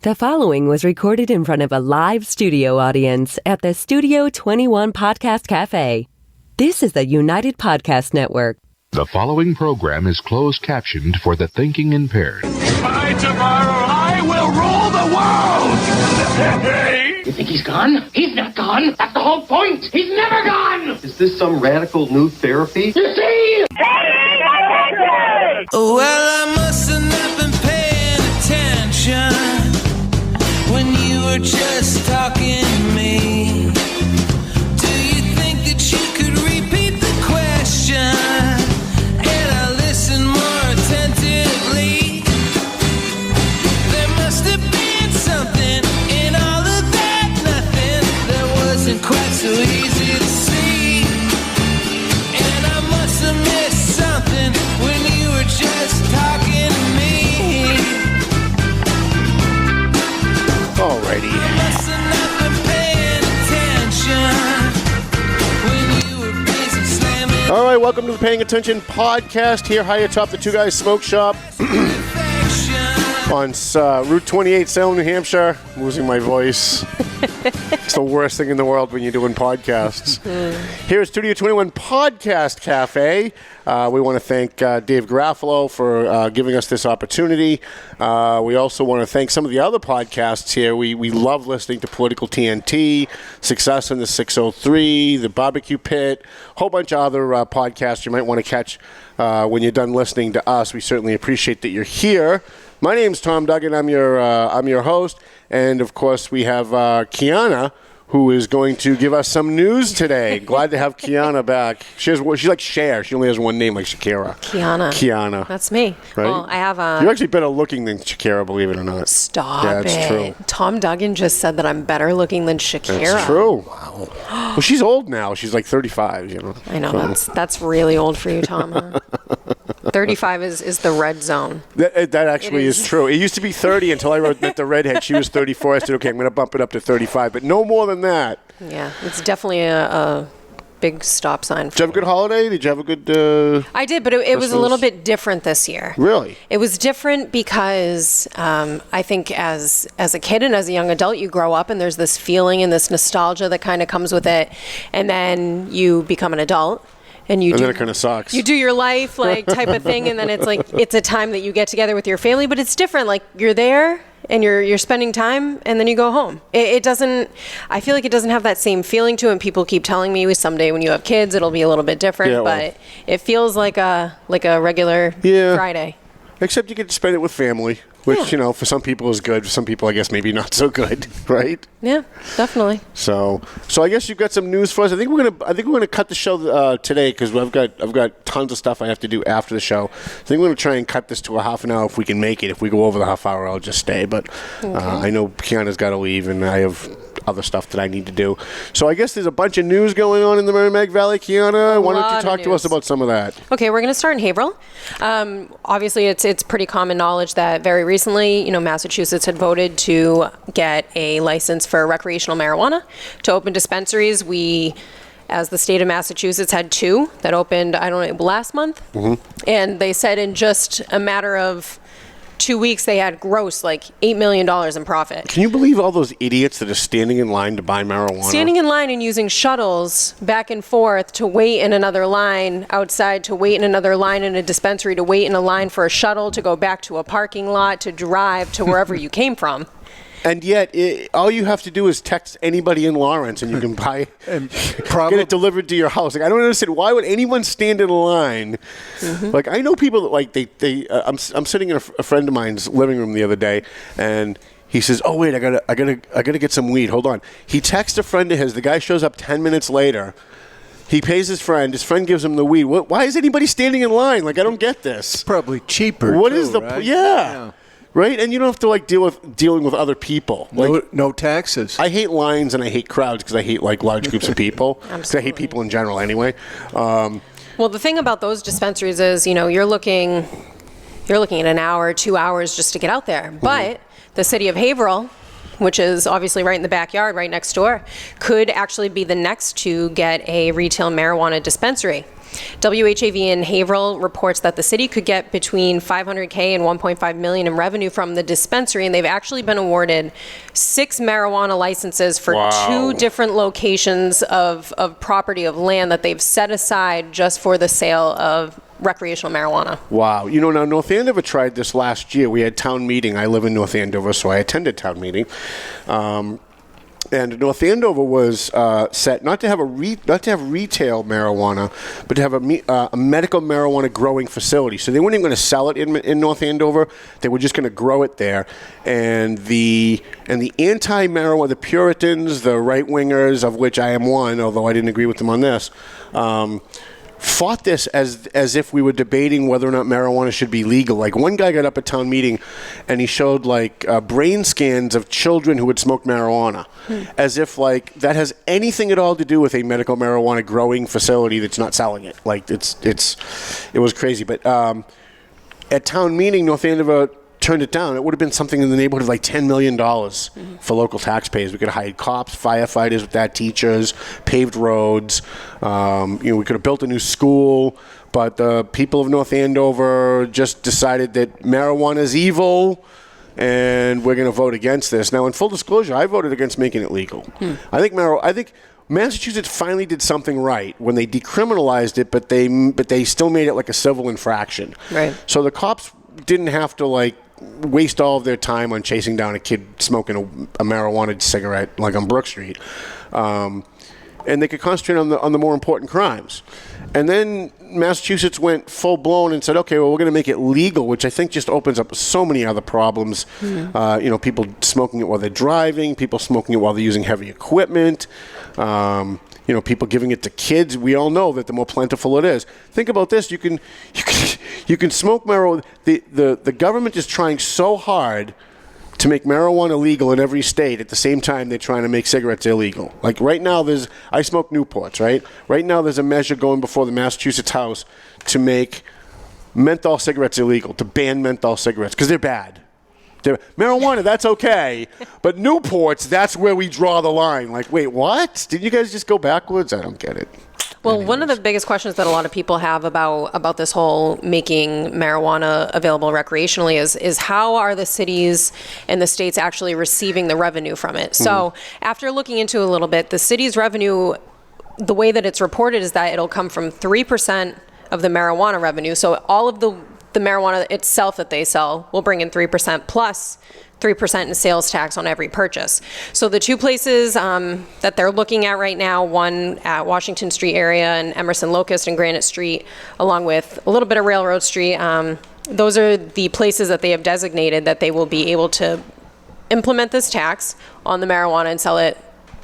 The following was recorded in front of a live studio audience at the Studio 21 Podcast Cafe. This is the United Podcast Network. The following program is closed captioned for the thinking impaired. By tomorrow, I will rule the world! You think he's gone? He's not gone. That's the whole point. He's never gone. Is this some radical new therapy? You see? Well, I must have not been paying attention when you were just talking to me. Do you think that you could repeat the question? And I listen more attentively. There must have been something in all of that nothing that wasn't quite so easy to see. And I must have missed something when you were just talking to me. Alrighty. Must have not been paying attention when you were busy slamming. All right, welcome to the Paying Attention podcast here high atop the Two Guys Smoke Shop on Route 28, Salem, New Hampshire. I'm losing my voice. It's the worst thing in the world when you're doing podcasts. Here at Studio 21 Podcast Cafe, we want to thank Dave Garofalo for giving us this opportunity. We also want to thank some of the other podcasts here. We love listening to Political TNT, Success in the 603, The Barbecue Pit, a whole bunch of other podcasts you might want to catch when you're done listening to us. We certainly appreciate that you're here. My name's Tom Duggan. I'm your host. And, of course, we have Quianna, who is going to give us some news today. Glad to have Quianna back. She's like Cher. She only has one name, like Shakira. Quianna. That's me. Right? Well, I have a... You're actually better looking than Shakira, believe it or not. Stop it. Yeah, it's true. Tom Duggan just said that I'm better looking than Shakira. That's true. Wow. Well, she's old now. She's like 35, you know. I know. That's really old for you, Tom. Huh? 35 is the red zone. That actually is true. It used to be 30 until I met the redhead. She was 34. I said, okay, I'm going to bump it up to 35, but no more than that. Yeah, it's definitely a big stop sign. Did you have a good holiday? Did you have a good... I did, but it was a little bit different this year. Really? It was different because I think as a kid and as a young adult, you grow up and there's this feeling and this nostalgia that kind of comes with it. And then you become an adult. And then it kind of sucks. You do your life, like, type of thing, and then it's like, it's a time that you get together with your family, but it's different. Like, you're there, and you're spending time, and then you go home. It doesn't, I feel like it doesn't have that same feeling to it, and people keep telling me someday when you have kids, it'll be a little bit different, but it feels like a regular Friday. Except you get to spend it with family, which, you know, for some people is good. For some people, I guess, maybe not so good, right? Yeah, definitely. So I guess you've got some news for us. I think we're gonna cut the show today because I've got tons of stuff I have to do after the show. I think we're gonna try and cut this to a half an hour if we can make it. If we go over the half hour, I'll just stay. But I know Quianna's got to leave, and I have other stuff that I need to do. So I guess there's a bunch of news going on in the Merrimack Valley. Quianna, why don't you talk to us about some of that? Okay, we're going to start in Haverhill. Obviously, it's pretty common knowledge that very recently, you know, Massachusetts had voted to get a license for recreational marijuana to open dispensaries. We, as the state of Massachusetts, had 2 that opened, I don't know, last month. Mm-hmm. And they said in just a matter of 2 weeks, they had gross like $8 million in profit. Can you believe all those idiots that are standing in line to buy marijuana? Standing in line and using shuttles back and forth to wait in another line outside, to wait in another line in a dispensary, to wait in a line for a shuttle, to go back to a parking lot, to drive to wherever you came from. And yet, all you have to do is text anybody in Lawrence, and you can buy, get it delivered to your house. Like, I don't understand, why would anyone stand in a line? Mm-hmm. Like, I know people that, like, I'm sitting in a friend of mine's living room the other day, and he says, "Oh wait, I gotta get some weed. Hold on." He texts a friend of his. The guy shows up 10 minutes later. He pays his friend. His friend gives him the weed. Why is anybody standing in line? Like, I don't get this. It's probably cheaper. What too, is the right? Yeah. Right? And you don't have to, like, dealing with other people. Like, no taxes. I hate lines and I hate crowds because I hate, like, large groups of people. Because I hate people in general anyway. Well, the thing about those dispensaries is, you know, you're looking at an hour, 2 hours just to get out there. But the city of Haverhill, which is obviously right in the backyard, right next door, could actually be the next to get a retail marijuana dispensary. WHAV in Haverhill reports that the city could get between $500K and $1.5 million in revenue from the dispensary, and they've actually been awarded 6 marijuana licenses for 2 different locations of property of land that they've set aside just for the sale of recreational marijuana. Wow. You know, now North Andover tried this last year. We had town meeting. I live in North Andover, so I attended town meeting. And North Andover was set not to have retail marijuana, but to have a medical marijuana growing facility. So they weren't even going to sell it in North Andover. They were just going to grow it there. And the anti-marijuana, the Puritans, the right-wingers, of which I am one, although I didn't agree with them on this, fought this as if we were debating whether or not marijuana should be legal. Like, one guy got up at town meeting and he showed brain scans of children who had smoked marijuana, as if that has anything at all to do with a medical marijuana growing facility that's not selling it. It was crazy. But at town meeting, North Andover turned it down. It would have been something in the neighborhood of $10 million for local taxpayers. We could have hired cops, firefighters with that, teachers, paved roads. We could have built a new school, but the people of North Andover just decided that marijuana is evil, and we're going to vote against this. Now, in full disclosure, I voted against making it legal. I think Massachusetts finally did something right when they decriminalized it, but they still made it like a civil infraction. Right. So the cops didn't have to waste all of their time on chasing down a kid smoking a marijuana cigarette on Brook Street, and they could concentrate on the more important crimes. And then Massachusetts went full blown and said, okay, well, we're going to make it legal, which I think just opens up so many other problems. People smoking it while they're driving, people smoking it while they're using heavy equipment. People giving it to kids. We all know that the more plentiful it is. Think about this: you can smoke marijuana. The government is trying so hard to make marijuana legal in every state. At the same time, they're trying to make cigarettes illegal. Right now, I smoke Newports. Right now, there's a measure going before the Massachusetts House to make menthol cigarettes illegal, to ban menthol cigarettes because they're bad. Marijuana, that's okay, but Newports, that's where we draw the line. Wait, what? Did you guys just go backwards? I don't get it. Well, one of the biggest questions that a lot of people have about this whole making marijuana available recreationally is how are the cities and the states actually receiving the revenue from it? So after looking into a little bit, the city's revenue, the way that it's reported is that it'll come from 3% of the marijuana revenue. So all of the marijuana itself that they sell will bring in 3% plus 3% in sales tax on every purchase. So the 2 places that they're looking at right now, one at Washington Street area and Emerson Locust and Granite Street, along with a little bit of Railroad Street, those are the places that they have designated that they will be able to implement this tax on the marijuana and sell it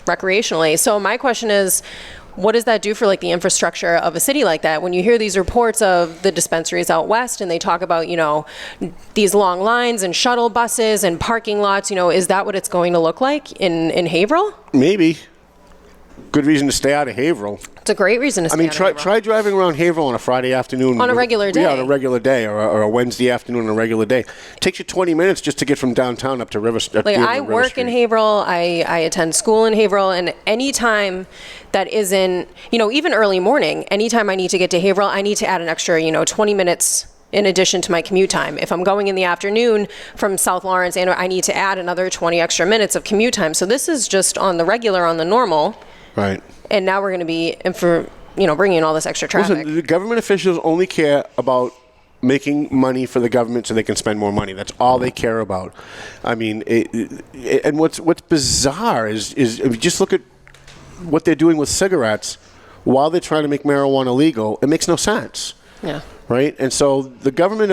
recreationally. So my question is, what does that do for the infrastructure of a city like that? When you hear these reports of the dispensaries out west and they talk about, these long lines and shuttle buses and parking lots, is that what it's going to look like in Haverhill? Maybe. Good reason to stay out of Haverhill. It's a great reason to stay out of Haverhill. Try driving around Haverhill on a Friday afternoon. On a regular day. Yeah, on a regular day, or a Wednesday afternoon on a regular day. It takes you 20 minutes just to get from downtown up to River Street. I work in Haverhill. I attend school in Haverhill, and any time that isn't, even early morning, anytime I need to get to Haverhill, I need to add an extra, 20 minutes in addition to my commute time. If I'm going in the afternoon from South Lawrence, I need to add another 20 extra minutes of commute time. So this is just on the regular, on the normal. Right. And now we're going to be bringing in all this extra traffic. Listen, the government officials only care about making money for the government so they can spend more money. That's all they care about. And what's bizarre is if you just look at what they're doing with cigarettes while they're trying to make marijuana legal, it makes no sense. Yeah. Right? And so the government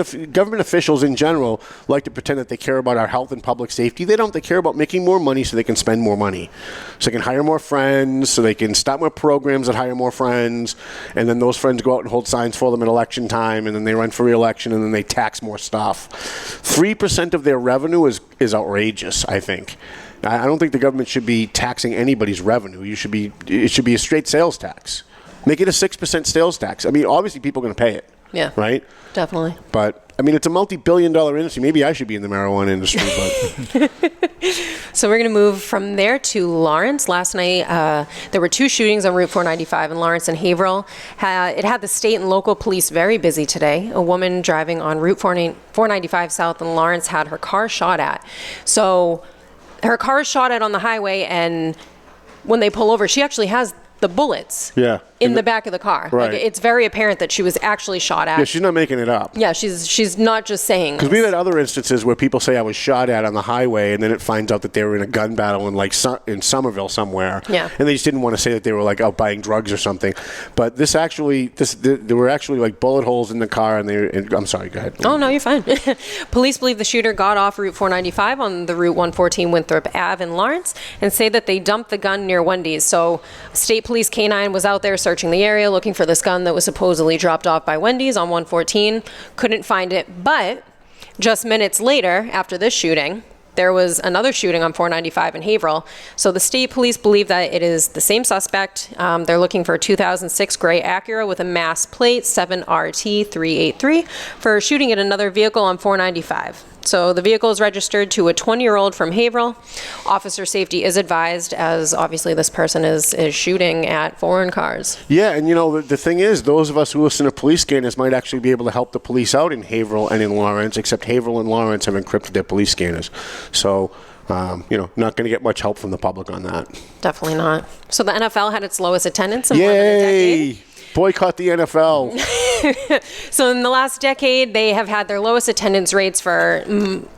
officials in general like to pretend that they care about our health and public safety. They don't. They care about making more money so they can spend more money. So they can hire more friends, so they can start more programs that hire more friends, and then those friends go out and hold signs for them at election time, and then they run for re-election, and then they tax more stuff. 3% of their revenue is outrageous, I think. I don't think the government should be taxing anybody's revenue. It should be a straight sales tax. Make it a 6% sales tax. Obviously people are going to pay it. Yeah. Right? Definitely. But, it's a multi-billion-dollar industry. Maybe I should be in the marijuana industry, but... So we're going to move from there to Lawrence. Last night, there were 2 shootings on Route 495 in Lawrence and Haverhill. It had the state and local police very busy today. A woman driving on Route 495 South in Lawrence had her car shot at. So her car is shot at on the highway, and when they pull over, she actually has the bullets in the back of the car. Right. Like, it's very apparent that she was actually shot at. Yeah, she's not making it up. Yeah, she's not just saying. Because we've had other instances where people say I was shot at on the highway, and then it finds out that they were in a gun battle in in Somerville somewhere. Yeah. And they just didn't want to say that they were like out buying drugs or something. But there were actually like bullet holes in the car, and I'm sorry, go ahead. Oh, no, you're fine. Police believe the shooter got off Route 495 on the Route 114 Winthrop Ave in Lawrence and say that they dumped the gun near Wendy's. So State Police K-9 was out there searching the area looking for this gun that was supposedly dropped off by Wendy's on 114. Couldn't find it, but just minutes later, after this shooting, there was another shooting on 495 in Haverhill. So the state police believe that it is the same suspect. They're looking for a 2006 gray Acura with a mass plate 7RT383 for shooting at another vehicle on 495. So the vehicle is registered to a 20-year-old from Haverhill. Officer safety is advised, as obviously this person is shooting at foreign cars. Yeah, and the thing is, those of us who listen to police scanners might actually be able to help the police out in Haverhill and in Lawrence, except Haverhill and Lawrence have encrypted their police scanners. So, not going to get much help from the public on that. Definitely not. So the NFL had its lowest attendance in more than a decade. Boycott the NFL. So in the last decade, they have had their lowest attendance rates for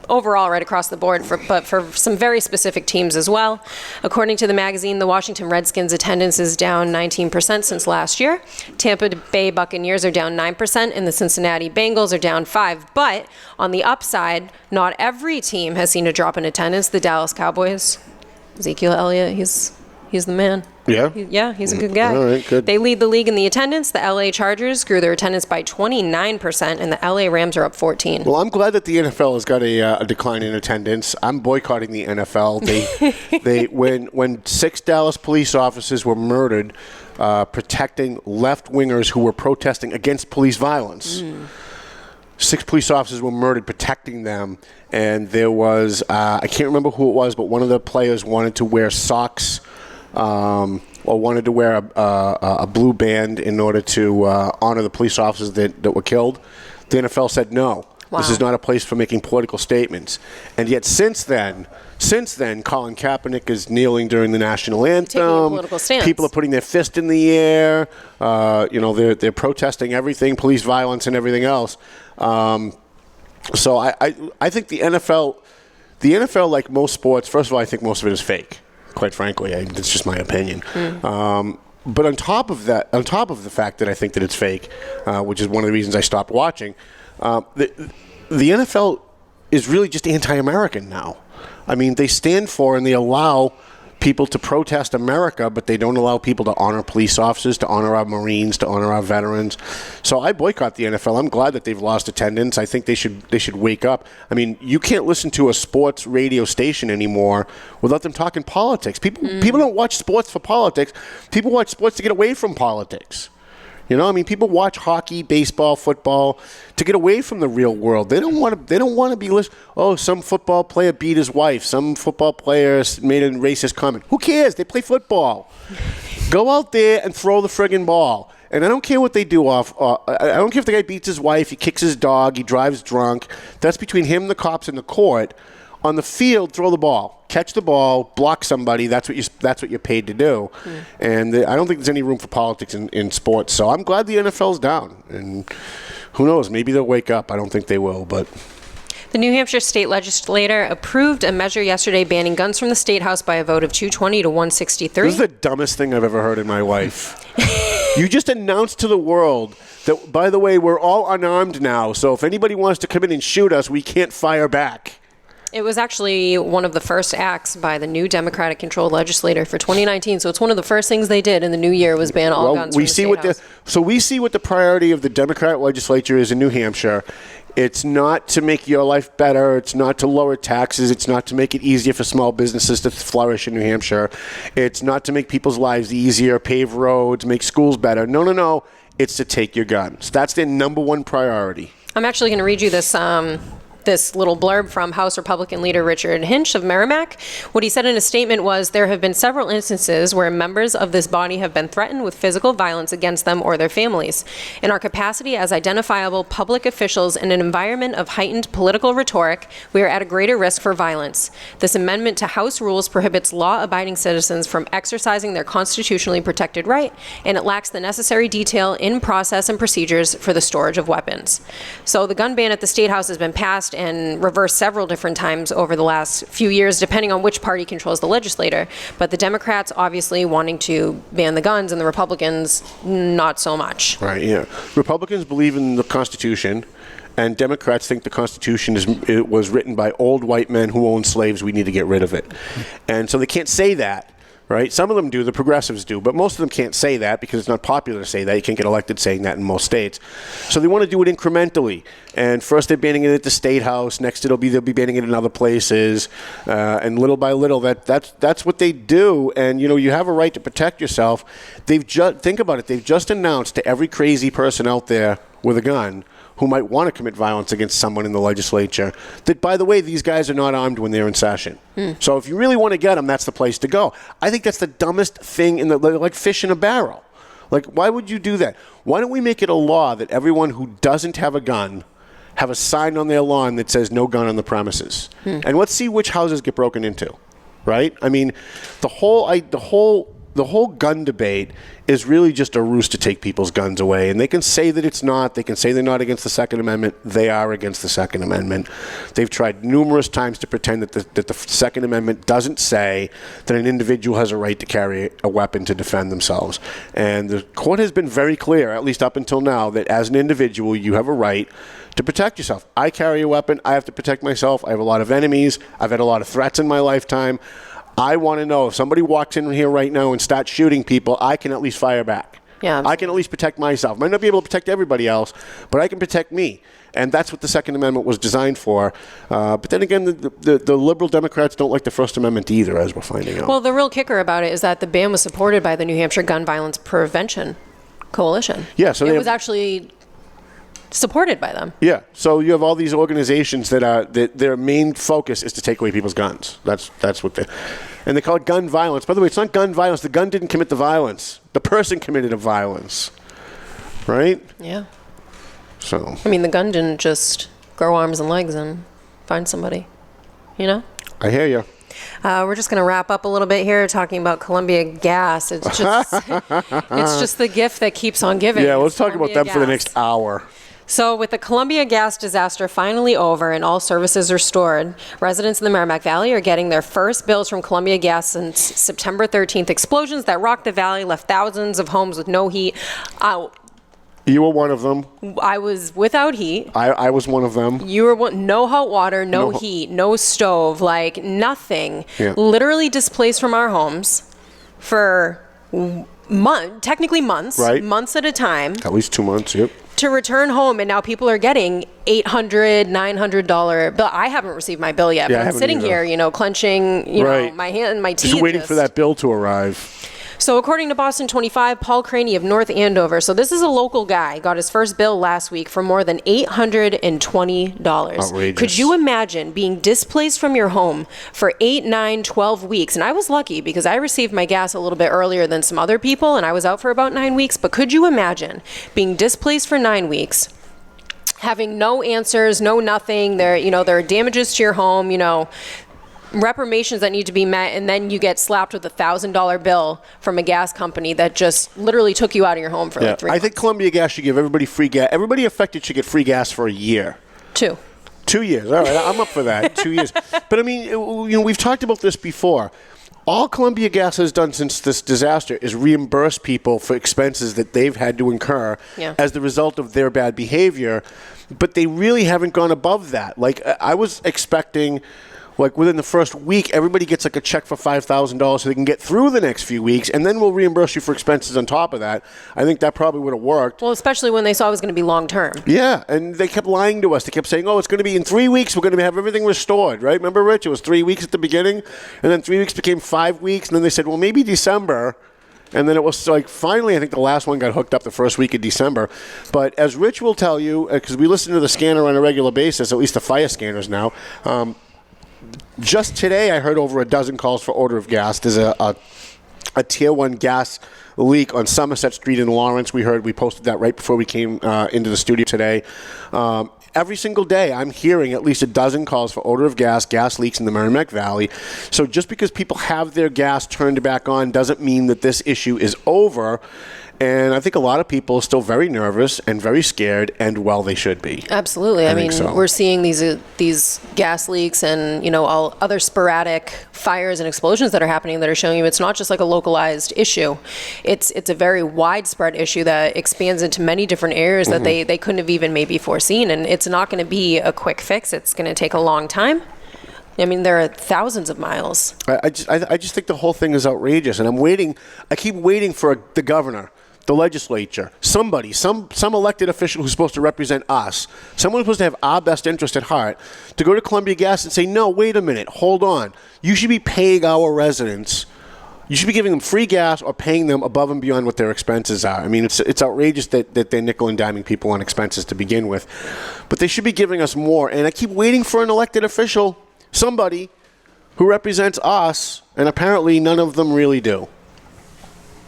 overall right across the board, but for some very specific teams as well. According to the magazine, the Washington Redskins attendance is down 19% since last year. Tampa Bay Buccaneers are down 9%, and the Cincinnati Bengals are down 5%. But on the upside, not every team has seen a drop in attendance. The Dallas Cowboys, Ezekiel Elliott, he's the man. Yeah? He's a good guy. All right, good. They lead the league in the attendance. The LA Chargers grew their attendance by 29%, and the LA Rams are up 14%. Well, I'm glad that the NFL has got a decline in attendance. I'm boycotting the NFL. When 6 Dallas police officers were murdered protecting left-wingers who were protesting against police violence. 6 police officers were murdered protecting them, and there was, I can't remember who it was, but one of the players wanted to wear socks or wanted to wear a blue band in order to honor the police officers that were killed. The NFL said no. Wow. This is not a place for making political statements. And yet since then, Colin Kaepernick is kneeling during the national anthem. Taking a political stance. People are putting their fist in the air. They're protesting everything, police violence and everything else. So I think the NFL, like most sports, first of all, I think most of it is fake. Quite frankly, that's just my opinion. But on top of the fact that I think that it's fake, which is one of the reasons I stopped watching, the NFL is really just anti-American now. I mean, they stand for and they allow people to protest America, but they don't allow people to honor police officers, to honor our Marines, to honor our veterans. So I boycott the NFL. I'm glad that they've lost attendance. I think they should wake up. I mean, you can't listen to a sports radio station anymore without them talking politics. People don't watch sports for politics. People watch sports to get away from politics. People watch hockey, baseball, football to get away from the real world. They don't want to be listening. Oh, some football player beat his wife. Some football player made a racist comment. Who cares? They play football. Go out there and throw the friggin' ball. And I don't care what they do I don't care if the guy beats his wife, he kicks his dog, he drives drunk. That's between him, the cops, and the court. On the field, throw the ball, catch the ball, block somebody. That's what you're paid to do. And I don't think there's any room for politics in sports. So I'm glad the NFL's down. And who knows? Maybe they'll wake up. I don't think they will, but. The New Hampshire state legislature approved a measure yesterday banning guns from the State House by a vote of 220 to 163. This is the dumbest thing I've ever heard in my life. You just announced to the world that, by the way, we're all unarmed now. So if anybody wants to come in and shoot us, we can't fire back. It was actually one of the first acts by the new Democratic-controlled legislature for 2019. So it's one of the first things they did in the new year was ban all guns from the State House. So we see what the priority of the Democratic legislature is in New Hampshire. It's not to make your life better. It's not to lower taxes. It's not to make it easier for small businesses to flourish in New Hampshire. It's not to make people's lives easier, pave roads, make schools better. No. It's to take your guns. That's their number one priority. I'm actually going to read you this this little blurb from House Republican leader Richard Hinch of Merrimack. What he said in a statement was, there have been several instances where members of this body have been threatened with physical violence against them or their families. In our capacity as identifiable public officials in an environment of heightened political rhetoric, we are at a greater risk for violence. This amendment to House rules prohibits law-abiding citizens from exercising their constitutionally protected right, and it lacks the necessary detail in process and procedures for the storage of weapons. So the gun ban at the State House has been passed and reversed several different times over the last few years, depending on which party controls the legislature. But the Democrats obviously wanting to ban the guns, and the Republicans not so much. Right, yeah. Republicans believe in the Constitution, and Democrats think the Constitution it was written by old white men who owned slaves. We need to get rid of it. And so they can't say that. Right? Some of them do, the progressives do, but most of them can't say that because it's not popular to say that. You can't get elected saying that in most states. So they want to do it incrementally. And first they're banning it at the State House. Next they'll be banning it in other places. And little by little, that's what they do. And, you have a right to protect yourself. Think about it. They've just announced to every crazy person out there with a gun who might want to commit violence against someone in the legislature, that, by the way, these guys are not armed when they're in session. So if you really want to get them, that's the place to go. I think that's the dumbest thing like fish in a barrel. Like, why would you do that? Why don't we make it a law that everyone who doesn't have a gun have a sign on their lawn that says no gun on the premises? And let's see which houses get broken into, right? I mean, the whole gun debate is really just a ruse to take people's guns away. And they can say that it's not. They can say they're not against the Second Amendment. They are against the Second Amendment. They've tried numerous times to pretend that the Second Amendment doesn't say that an individual has a right to carry a weapon to defend themselves. And the court has been very clear, at least up until now, that as an individual, you have a right to protect yourself. I carry a weapon. I have to protect myself. I have a lot of enemies. I've had a lot of threats in my lifetime. I want to know if somebody walks in here right now and starts shooting people, I can at least fire back. Yeah, I can at least protect myself. Might not be able to protect everybody else, but I can protect me. And that's what the Second Amendment was designed for. But then again, the liberal Democrats don't like the First Amendment either, as we're finding out. Well, the real kicker about it is that the ban was supported by the New Hampshire Gun Violence Prevention Coalition. Yeah, so it was actually supported by them. Yeah, so you have all these organizations that their main focus is to take away people's guns. That's what and they call it gun violence. By the way, it's not gun violence. The gun didn't commit the violence. The person committed a violence, right? Yeah. So. I mean, the gun didn't just grow arms and legs and find somebody, I hear you. We're just going to wrap up a little bit here talking about Columbia Gas. It's just the gift that keeps on giving. Yeah, let's talk about them for the next hour. So with the Columbia Gas disaster finally over and all services restored, residents in the Merrimack Valley are getting their first bills from Columbia Gas since September 13th. Explosions that rocked the valley left thousands of homes with no heat. You were one of them. I was without heat. I was one of them. You were no hot water, no heat, no stove, like nothing. Yeah. Literally displaced from our homes for technically months, right. Months at a time. At least 2 months, yep. To return home, and now people are getting $800, $900 bill. I haven't received my bill yet, Yeah, but I'm sitting here, clenching, right. My hand and my teeth. Just waiting for that bill to arrive. So according to Boston 25, Paul Craney of North Andover, so this is a local guy, got his first bill last week for more than $820. Outrageous. Could you imagine being displaced from your home for 8, 9, 12 weeks? And I was lucky because I received my gas a little bit earlier than some other people, and I was out for about 9 weeks. But could you imagine being displaced for 9 weeks, having no answers, no nothing? There are damages to your home, reparations that need to be met, and then you get slapped with a $1,000 bill from a gas company that just literally took you out of your home for like 3 months. I think Columbia Gas should give everybody free gas. Everybody affected should get free gas for a year. 2 years. All right, I'm up for that. 2 years. But I mean, we've talked about this before. All Columbia Gas has done since this disaster is reimburse people for expenses that they've had to incur as the result of their bad behavior. But they really haven't gone above that. Like, I was expecting, like, within the first week, everybody gets like a check for $5,000 so they can get through the next few weeks, and then we'll reimburse you for expenses on top of that. I think that probably would have worked. Well, especially when they saw it was going to be long term. Yeah, and they kept lying to us. They kept saying, it's going to be in 3 weeks, we're going to have everything restored, right? Remember, Rich? It was 3 weeks at the beginning, and then 3 weeks became 5 weeks, and then they said, well, maybe December. And then it was like finally, I think the last one got hooked up the first week of December. But as Rich will tell you, because we listen to the scanner on a regular basis, at least the fire scanners now, just today I heard over a dozen calls for odor of gas. There's a Tier 1 gas leak on Somerset Street in Lawrence. We posted that right before we came into the studio today. Every single day, I'm hearing at least a dozen calls for odor of gas leaks in the Merrimack Valley. So just because people have their gas turned back on doesn't mean that this issue is over. And I think a lot of people are still very nervous and very scared, and well, they should be. Absolutely. I mean, so. We're seeing these gas leaks and, all other sporadic fires and explosions that are happening that are showing you it's not just like a localized issue. It's a very widespread issue that expands into many different areas that they couldn't have even maybe foreseen. And it's not going to be a quick fix. It's going to take a long time. I mean, there are thousands of miles. I just think the whole thing is outrageous, and I keep waiting for the governor, the legislature, somebody, some elected official who's supposed to represent us, someone who's supposed to have our best interest at heart, to go to Columbia Gas and say, no, wait a minute, hold on. You should be paying our residents. You should be giving them free gas or paying them above and beyond what their expenses are. I mean, it's outrageous that they're nickel and diming people on expenses to begin with. But they should be giving us more. And I keep waiting for an elected official, somebody who represents us, and apparently none of them really do.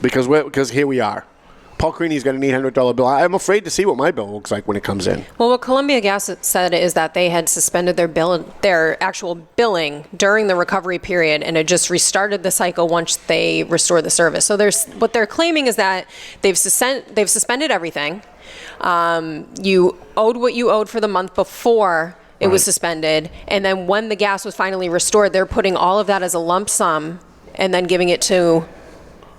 Because here we are. Paul Creaney's got an $800 bill. I'm afraid to see what my bill looks like when it comes in. Well, what Columbia Gas said is that they had suspended their actual billing during the recovery period, and it just restarted the cycle once they restored the service. So what they're claiming is that they've suspended everything. You owed what you owed for the month before it was suspended, and then when the gas was finally restored, they're putting all of that as a lump sum and then giving it to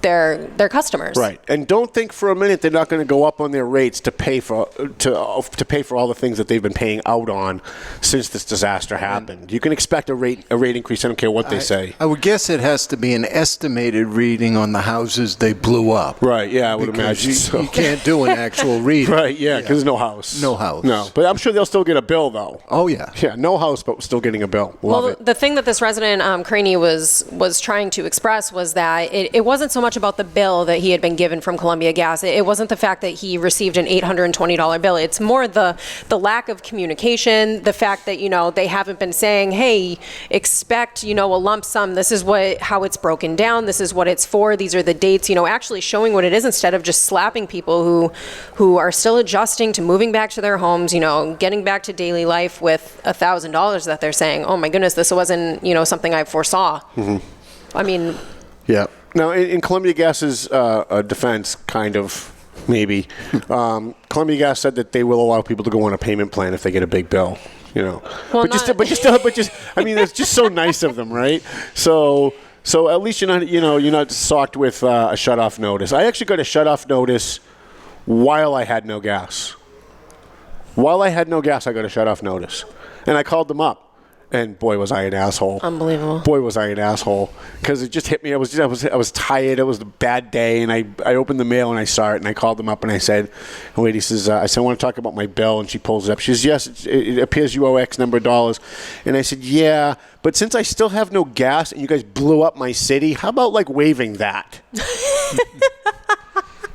their customers. Right. And don't think for a minute they're not going to go up on their rates to pay for all the things that they've been paying out on since this disaster happened. You can expect a rate increase. I don't care what they say. I would guess it has to be an estimated reading on the houses they blew up. Right. Yeah, I would imagine so. You can't do an actual reading. Right. Yeah, because there's no house. No house. No. But I'm sure they'll still get a bill, though. Oh, yeah. Yeah, no house, but still getting a bill. Love it. The thing that this resident, Creaney, was trying to express was that it wasn't so much about the bill that he had been given from Columbia Gas. It wasn't the fact that he received an $820 bill. It's more the lack of communication, the fact that, they haven't been saying, hey, expect, a lump sum. This is how it's broken down. This is what it's for. These are the dates, actually showing what it is instead of just slapping people who are still adjusting to moving back to their homes, getting back to daily life with $1,000 that they're saying, oh my goodness, this wasn't, something I foresaw. I mean. Yeah. Now, in Columbia Gas's defense, kind of, maybe, Columbia Gas said that they will allow people to go on a payment plan if they get a big bill, Well, but I mean, it's just so nice of them, right? So at least you're not socked with a shut-off notice. I actually got a shut-off notice while I had no gas. While I had no gas, I got a shut-off notice. And I called them up. And boy, was I an asshole. Unbelievable. Boy, was I an asshole. Because it just hit me. I was tired. It was a bad day. And I opened the mail and I saw it. And I called them up and I said, the lady says, I want to talk about my bill. And she pulls it up. She says, yes, it appears you owe X number of dollars. And I said, yeah, but since I still have no gas and you guys blew up my city, how about waiving that?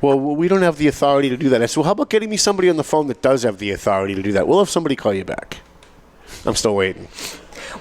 Well, we don't have the authority to do that. I said, well, how about getting me somebody on the phone that does have the authority to do that? We'll have somebody call you back. I'm still waiting.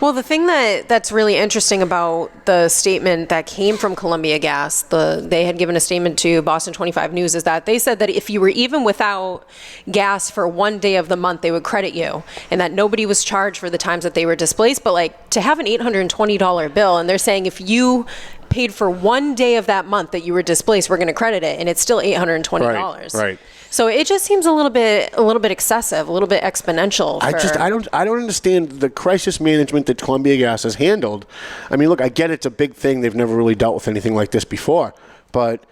Well, the thing that's really interesting about the statement that came from Columbia Gas, they had given a statement to Boston 25 News, is that they said that if you were even without gas for one day of the month, they would credit you, and that nobody was charged for the times that they were displaced. But to have an $820 bill, and they're saying if you paid for one day of that month that you were displaced, we're going to credit it, and it's still $820. Right. So it just seems a little bit excessive, a little bit exponential. I don't understand the crisis management that Columbia Gas has handled. I mean, look, I get it's a big thing. They've never really dealt with anything like this before, but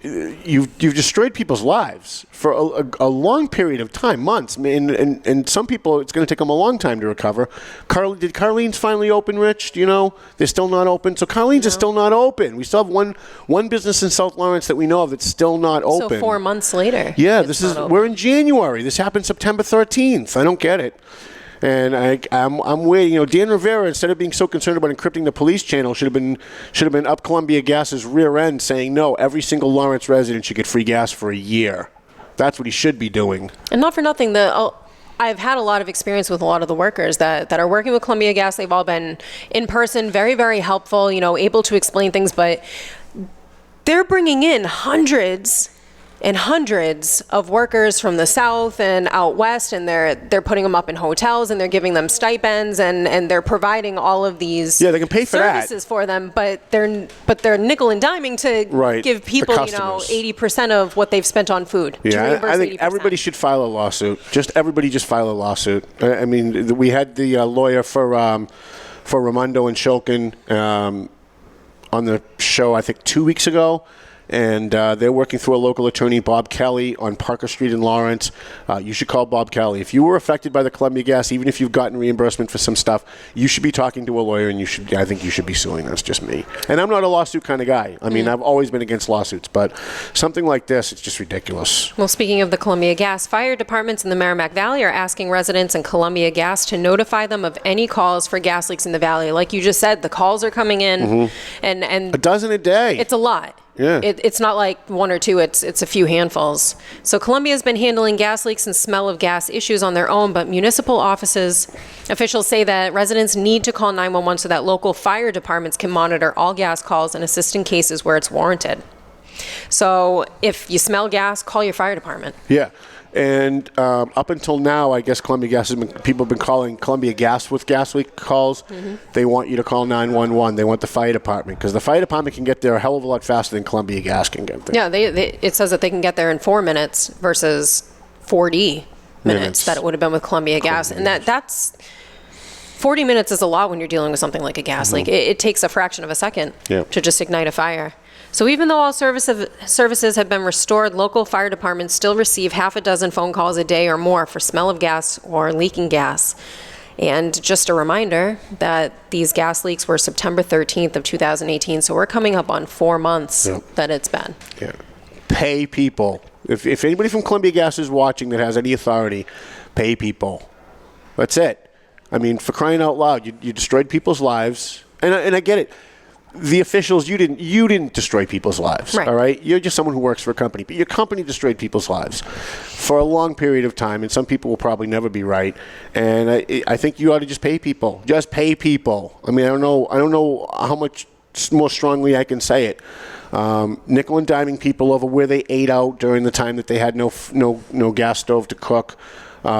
you've destroyed people's lives for a long period of time, months, and some people, it's going to take them a long time to recover. Did Carlene's finally open, Rich? Do you know? They're still not open. So Carlene's is still not open. We still have one business in South Lawrence that we know of that's still not open. So 4 months later. Yeah, we're in January. This happened September 13th. I don't get it. And I'm waiting. Dan Rivera, instead of being so concerned about encrypting the police channel, should have been up Columbia Gas's rear end saying, no, every single Lawrence resident should get free gas for a year. That's what he should be doing. And not for nothing, I've had a lot of experience with a lot of the workers that are working with Columbia Gas. They've all been in person, very, very helpful, able to explain things, but they're bringing in hundreds and hundreds of workers from the south and out west, and they're putting them up in hotels, and they're giving them stipends, and they're providing all of these they can pay for services for them, but they're nickel and diming to give people 80% of what they've spent on food. Yeah, I think 80%. everybody should file a lawsuit. Everybody just file a lawsuit. I mean, we had the lawyer for Raimondo and Shulkin on the show, I think 2 weeks ago. And they're working through a local attorney, Bob Kelly, on Parker Street in Lawrence. You should call Bob Kelly. If you were affected by the Columbia Gas, even if you've gotten reimbursement for some stuff, you should be talking to a lawyer, and I think you should be suing. That's just me. And I'm not a lawsuit kind of guy. I mean, I've always been against lawsuits, but something like this, it's just ridiculous. Well, speaking of the Columbia Gas, fire departments in the Merrimack Valley are asking residents in Columbia Gas to notify them of any calls for gas leaks in the valley. Like you just said, the calls are coming in, and a dozen a day. It's a lot. Yeah. It's not like one or two, it's a few handfuls. So Columbia's been handling gas leaks and smell of gas issues on their own, but municipal officials say that residents need to call 911 so that local fire departments can monitor all gas calls and assist in cases where it's warranted. So if you smell gas, call your fire department. Yeah. And up until now, I guess Columbia Gas people have been calling Columbia Gas with gas leak calls. They want you to call 911. They want the fire department, because the fire department can get there a hell of a lot faster than Columbia Gas can get there. Yeah, it says that they can get there in 4 minutes versus 40 minutes that it would have been with Columbia Gas. And that's 40 minutes is a lot when you're dealing with something like a gas leak. It takes a fraction of a second to just ignite a fire. So even though all services have been restored, local fire departments still receive half a dozen phone calls a day or more for smell of gas or leaking gas. And just a reminder that these gas leaks were September 13th of 2018, so we're coming up on 4 months that it's been. Yeah. Pay people. If anybody from Columbia Gas is watching that has any authority, pay people. That's it. I mean, for crying out loud, you destroyed people's lives, and I get it. The officials, you didn't destroy people's lives, all right? You're just someone who works for a company, but your company destroyed people's lives for a long period of time, and some people will probably never be right. And I think you ought to just pay people. Just pay people. I mean, I don't know how much more strongly I can say it. Nickel and diming people over where they ate out during the time that they had no gas stove to cook. We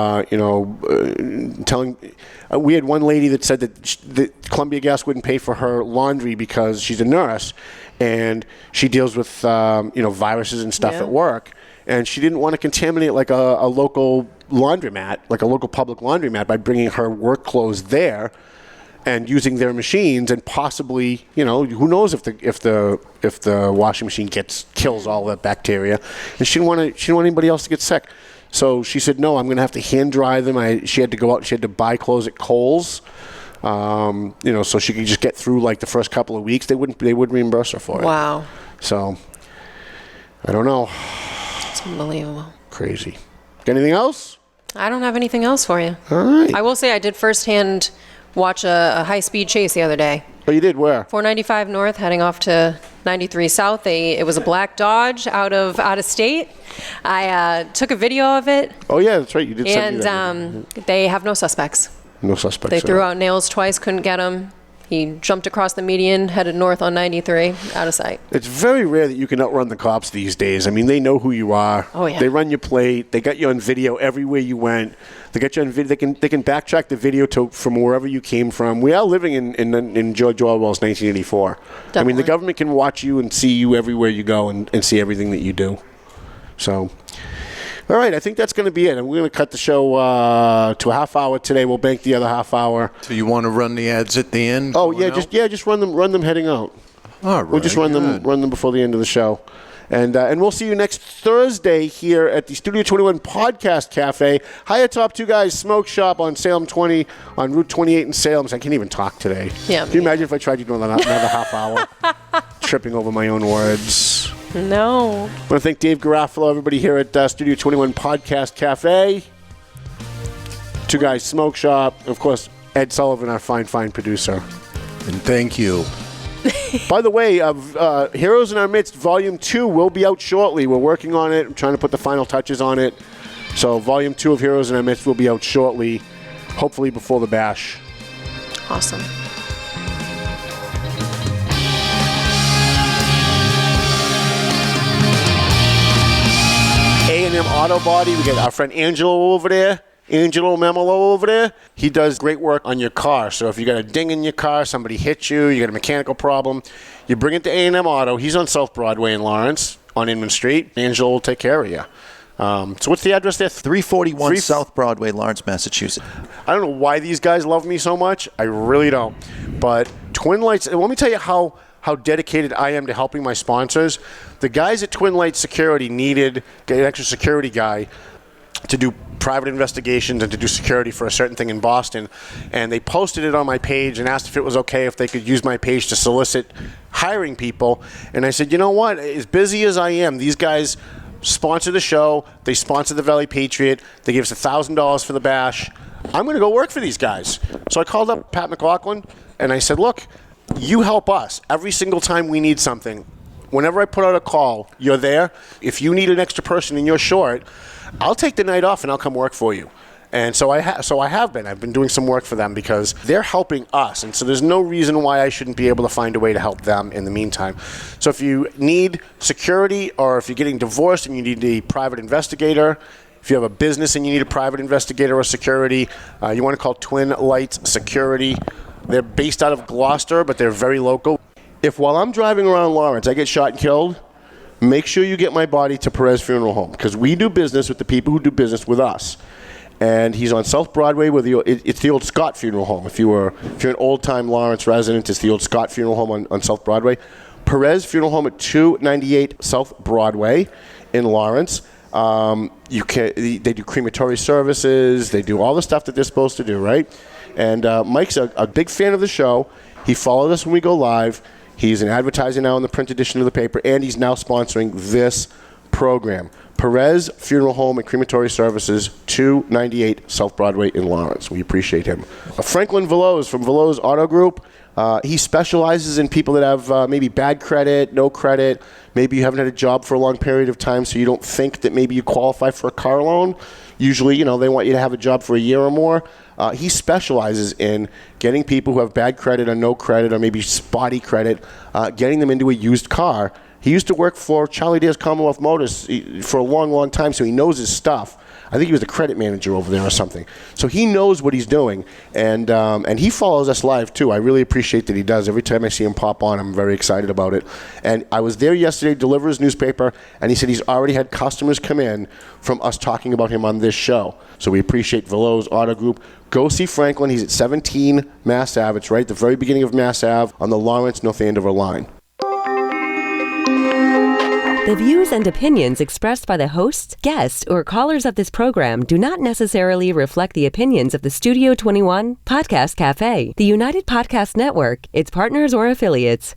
had one lady that said that Columbia Gas wouldn't pay for her laundry because she's a nurse, and she deals with viruses and stuff at work, and she didn't want to contaminate like a local laundromat, like a local public laundromat, by bringing her work clothes there and using their machines, and possibly, who knows if the washing machine kills all the bacteria, and she didn't want anybody else to get sick. So she said, no, I'm going to have to hand dry them. She had to go out. She had to buy clothes at Kohl's, so she could just get through like the first couple of weeks. They would reimburse her for it. Wow. So I don't know. It's unbelievable. Crazy. Got anything else? I don't have anything else for you. All right. I will say I did firsthand watch a high-speed chase the other day. Oh, you did? Where? 495 north, heading off to 93 south. It was a black Dodge out of state. I took a video of it. Oh yeah, that's right. You did. And they have no suspects. No suspects. They threw out nails twice, couldn't get him. He jumped across the median, headed north on 93, out of sight. It's very rare that you can outrun the cops these days. I mean, they know who you are. Oh, yeah. They run your plate. They got you on video everywhere you went. They got you on video. They can backtrack the video from wherever you came from. We are living in George Orwell's 1984. Definitely. I mean, the government can watch you and see you everywhere you go and see everything that you do. So, all right, I think that's going to be it. And we're going to cut the show to a half hour today. We'll bank the other half hour. So you want to run the ads at the end? Oh yeah, just run them heading out. All right. We'll just run them before the end of the show. And we'll see you next Thursday here at the Studio 21 Podcast Cafe. High Top Two Guys Smoke Shop on Salem 20 on Route 28 in Salem. I can't even talk today. Yeah. Can you imagine if I tried to do another half hour? Tripping over my own words. No. I want to thank Dave Garofalo, everybody here at Studio 21 Podcast Cafe. Two Guys Smoke Shop. Of course, Ed Sullivan, our fine producer. And thank you. By the way, Heroes in Our Midst Volume 2 will be out shortly. We're working on it. I'm trying to put the final touches on it. So Volume 2 of Heroes in Our Midst will be out shortly, hopefully before the bash. Awesome. A&M Auto Body. We got our friend Angelo over there. Angelo Memolo over there. He does great work on your car. So if you got a ding in your car, somebody hit you, you got a mechanical problem, you bring it to A&M Auto. He's on South Broadway in Lawrence on Inman Street. Angelo will take care of you. So what's the address there? 341 South Broadway, Lawrence, Massachusetts. I don't know why these guys love me so much. I really don't. But Twin Lights, let me tell you how dedicated I am to helping my sponsors. The guys at Twin Lights Security needed an extra security guy to do private investigations and to do security for a certain thing in Boston. And they posted it on my page and asked if it was okay if they could use my page to solicit hiring people. And I said, you know what? As busy as I am, these guys sponsor the show. They sponsor the Valley Patriot. They give us $1,000 for the bash. I'm going to go work for these guys. So I called up Pat McLaughlin and I said, look, you help us every single time we need something. Whenever I put out a call, you're there. If you need an extra person and you're short, I'll take the night off and I'll come work for you. And so I have been. I've been doing some work for them because they're helping us. And so there's no reason why I shouldn't be able to find a way to help them in the meantime. So if you need security, or if you're getting divorced and you need a private investigator, if you have a business and you need a private investigator or security, you want to call Twin Lights Security. They're based out of Gloucester, but they're very local. If while I'm driving around Lawrence, I get shot and killed, make sure you get my body to Perez Funeral Home, because we do business with the people who do business with us. And he's on South Broadway with it's the old Scott Funeral Home. If you're an old-time Lawrence resident, it's the old Scott Funeral Home on South Broadway. Perez Funeral Home at 298 South Broadway in Lawrence. They do crematory services. They do all the stuff that they're supposed to do, right? And Mike's a big fan of the show. He followed us when we go live. He's an advertiser now in the print edition of the paper, and he's now sponsoring this program. Perez Funeral Home and Crematory Services, 298 South Broadway in Lawrence. We appreciate him. Franklin Veloz from Veloz Auto Group. He specializes in people that have maybe bad credit, no credit. Maybe you haven't had a job for a long period of time, so you don't think that maybe you qualify for a car loan. Usually, they want you to have a job for a year or more. He specializes in getting people who have bad credit or no credit or maybe spotty credit, getting them into a used car. He used to work for Charlie Dare's Commonwealth Motors for a long, long time, so he knows his stuff. I think he was the credit manager over there or something. So he knows what he's doing, and he follows us live too. I really appreciate that he does. Every time I see him pop on, I'm very excited about it. And I was there yesterday to deliver his newspaper, and he said he's already had customers come in from us talking about him on this show. So we appreciate Veloz Auto Group. Go see Franklin. He's at 17 Mass Ave. It's right at the very beginning of Mass Ave on the Lawrence-North Andover line. The views and opinions expressed by the hosts, guests, or callers of this program do not necessarily reflect the opinions of the Studio 21 Podcast Cafe, the United Podcast Network, its partners, or affiliates.